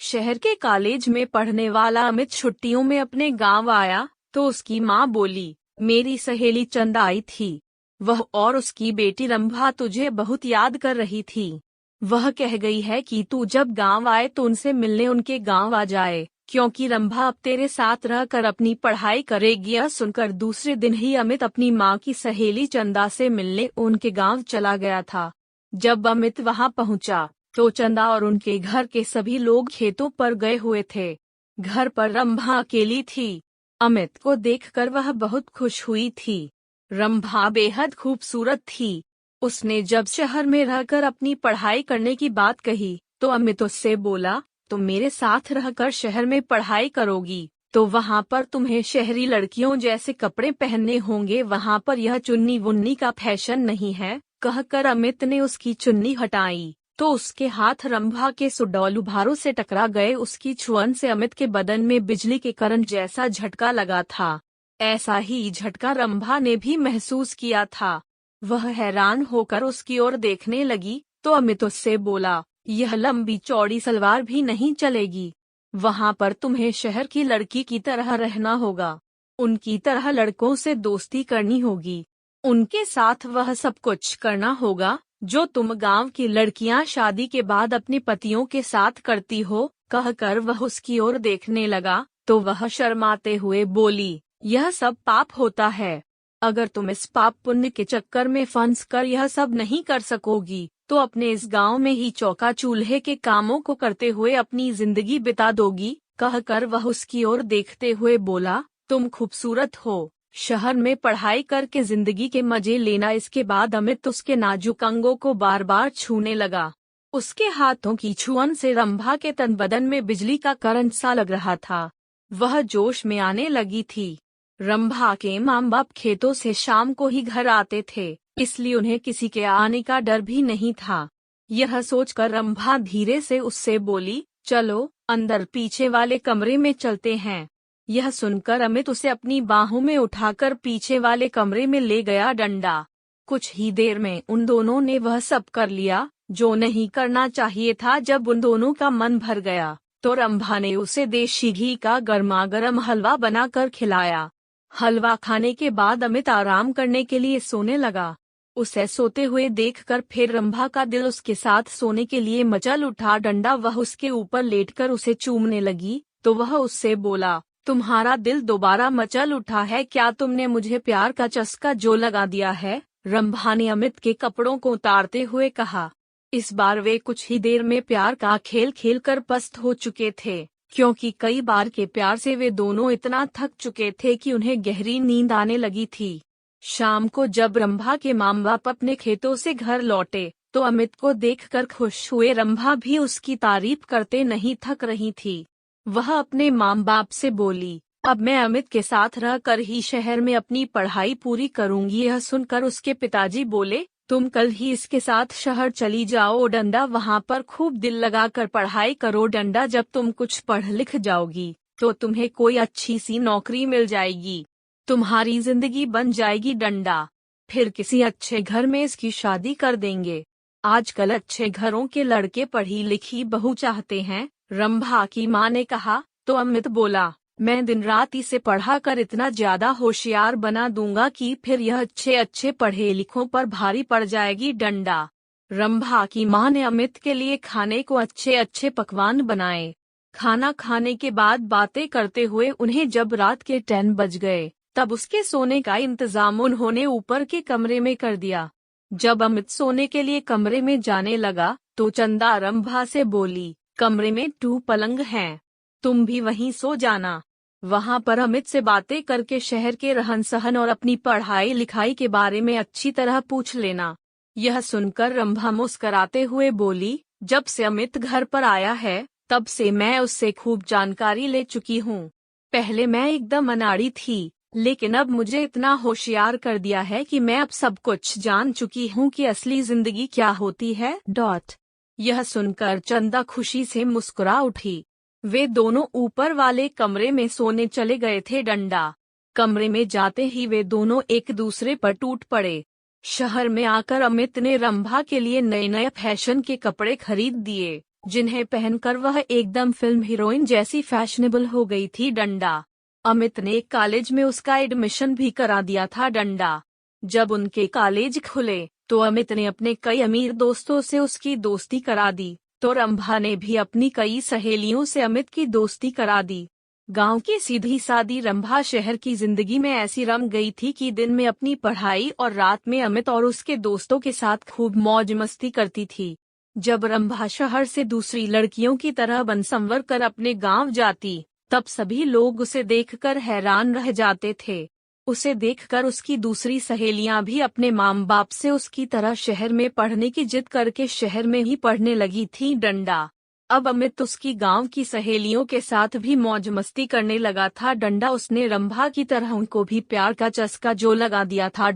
शहर के कॉलेज में पढ़ने वाला अमित छुट्टियों में अपने गांव आया तो उसकी माँ बोली, मेरी सहेली चंदा आई थी। वह और उसकी बेटी रंभा तुझे बहुत याद कर रही थी। वह कह गई है कि तू जब गांव आए तो उनसे मिलने उनके गांव आ जाए, क्योंकि रंभा अब तेरे साथ रहकर अपनी पढ़ाई करेगी। यह सुनकर दूसरे दिन ही अमित अपनी माँ की सहेली चंदा से मिलने उनके गांव चला गया था। जब अमित वहां पहुंचा तो चंदा और उनके घर के सभी लोग खेतों पर गए हुए थे। घर पर रंभा अकेली थी। अमित को देखकर वह बहुत खुश हुई थी। रंभा बेहद खूबसूरत थी। उसने जब शहर में रहकर अपनी पढ़ाई करने की बात कही तो अमित उससे बोला, तुम मेरे साथ रहकर शहर में पढ़ाई करोगी तो वहाँ पर तुम्हें शहरी लड़कियों जैसे कपड़े पहनने होंगे, वहाँ पर यह चुन्नी वुन्नी का फैशन नहीं है। कहकर अमित ने उसकी चुन्नी हटाई तो उसके हाथ रंभा के सुडौल उभारों से टकरा गए। उसकी छुअन से अमित के बदन में बिजली के करंट जैसा झटका लगा था। ऐसा ही झटका रंभा ने भी महसूस किया था। वह हैरान होकर उसकी ओर देखने लगी तो अमित उससे बोला, यह लंबी चौड़ी सलवार भी नहीं चलेगी। वहाँ पर तुम्हें शहर की लड़की की तरह रहना होगा। उनकी तरह लड़कों से दोस्ती करनी होगी। उनके साथ वह सब कुछ करना होगा जो तुम गांव की लड़कियां शादी के बाद अपने पतियों के साथ करती हो। कहकर वह उसकी ओर देखने लगा तो वह शर्माते हुए बोली, यह सब पाप होता है। अगर तुम इस पाप पुण्य के चक्कर में फंस कर यह सब नहीं कर सकोगी तो अपने इस गांव में ही चौका चूल्हे के कामों को करते हुए अपनी जिंदगी बिता दोगी। कहकर वह उसकी ओर देखते हुए बोला, तुम खूबसूरत हो, शहर में पढ़ाई करके जिंदगी के मजे लेना। इसके बाद अमित उसके नाजुक अंगों को बार बार छूने लगा। उसके हाथों की छुअन से रंभा के तन बदन में बिजली का करंट सा लग रहा था। वह जोश में आने लगी थी। रंभा के माँ बाप खेतों से शाम को ही घर आते थे, इसलिए उन्हें किसी के आने का डर भी नहीं था। यह सोचकर रंभा धीरे से उससे बोली, चलो अंदर पीछे वाले कमरे में चलते हैं। यह सुनकर अमित उसे अपनी बाहों में उठाकर पीछे वाले कमरे में ले गया। डंडा। कुछ ही देर में उन दोनों ने वह सब कर लिया जो नहीं करना चाहिए था। जब उन दोनों का मन भर गया तो रंभा ने उसे देशी घी का गर्मागर्म हलवा बनाकर खिलाया। हलवा खाने के बाद अमित आराम करने के लिए सोने लगा। उसे सोते हुए देखकर फिर रंभा का दिल उसके साथ सोने के लिए मचल उठा। डंडा वह उसके ऊपर लेटकर उसे चूमने लगी तो वह उससे बोला, तुम्हारा दिल दोबारा मचल उठा है क्या? तुमने मुझे प्यार का चस्का जो लगा दिया है। रंभा ने अमित के कपड़ों को उतारते हुए कहा। इस बार वे कुछ ही देर में प्यार का खेल खेल कर पस्त हो चुके थे, क्योंकि कई बार के प्यार से वे दोनों इतना थक चुके थे कि उन्हें गहरी नींद आने लगी थी। शाम को जब रंभा के माँ बाप अपने खेतों से घर लौटे तो अमित को देखकर खुश हुए। रंभा भी उसकी तारीफ करते नहीं थक रही थी। वह अपने माँ बाप से बोली, अब मैं अमित के साथ रहकर ही शहर में अपनी पढ़ाई पूरी करूंगी। यह सुनकर उसके पिताजी बोले, तुम कल ही इसके साथ शहर चली जाओ डंडा, वहाँ पर खूब दिल लगाकर पढ़ाई करो। डंडा, जब तुम कुछ पढ़ लिख जाओगी तो तुम्हें कोई अच्छी सी नौकरी मिल जाएगी, तुम्हारी जिंदगी बन जाएगी डंडा। फिर किसी अच्छे घर में इसकी शादी कर देंगे। आजकल अच्छे घरों के लड़के पढ़ी लिखी बहू चाहते हैं। रंभा की माँ ने कहा तो अमित बोला, मैं दिन रात इसे पढ़ा कर इतना ज्यादा होशियार बना दूंगा कि फिर यह अच्छे अच्छे पढ़े लिखों पर भारी पड़ जाएगी डंडा। रंभा की माँ ने अमित के लिए खाने को अच्छे अच्छे पकवान बनाए। खाना खाने के बाद बातें करते हुए उन्हें जब रात के 10 बज गए तब उसके सोने का इंतजाम उन्होंने ऊपर के कमरे में कर दिया। जब अमित सोने के लिए कमरे में जाने लगा तो चंदा रंभा से बोली, कमरे में 2 पलंग हैं, तुम भी वहीं सो जाना। वहाँ पर अमित से बातें करके शहर के रहन सहन और अपनी पढ़ाई लिखाई के बारे में अच्छी तरह पूछ लेना। यह सुनकर रंभा मुस्कराते हुए बोली, जब से अमित घर पर आया है तब से मैं उससे खूब जानकारी ले चुकी हूँ। पहले मैं एकदम अनाड़ी थी, लेकिन अब मुझे इतना होशियार कर दिया है कि मैं अब सब कुछ जान चुकी हूँ कि असली जिंदगी क्या होती है। यह सुनकर चंदा खुशी से मुस्कुरा उठी। वे दोनों ऊपर वाले कमरे में सोने चले गए थे। डंडा। कमरे में जाते ही वे दोनों एक दूसरे पर टूट पड़े। शहर में आकर अमित ने रंभा के लिए नए नए फैशन के कपड़े खरीद दिए। जिन्हें पहनकर वह एकदम फिल्म हीरोइन जैसी फैशनेबल हो गई थी। डंडा। अमित ने कॉलेज में उसका एडमिशन भी करा दिया था। डंडा। जब उनके कॉलेज खुले तो अमित ने अपने कई अमीर दोस्तों से उसकी दोस्ती करा दी, तो रंभा ने भी अपनी कई सहेलियों से अमित की दोस्ती करा दी। गांव की सीधी सादी रंभा शहर की जिंदगी में ऐसी रम गई थी कि दिन में अपनी पढ़ाई और रात में अमित और उसके दोस्तों के साथ खूब मौज मस्ती करती थी। जब रंभा शहर से दूसरी लड़कियों की तरह बन संवर कर अपने गांव जाती, तब सभी लोग उसे देखकर हैरान रह जाते थे। उसे देखकर उसकी दूसरी सहेलियां भी अपने माँ बाप से उसकी तरह शहर में पढ़ने की जिद करके शहर में ही पढ़ने लगी थी। डंडा। अब अमित उसकी गांव की सहेलियों के साथ भी मौज मस्ती करने लगा था। डंडा। उसने रंभा की तरह उनको भी प्यार का चस्का जो लगा दिया था।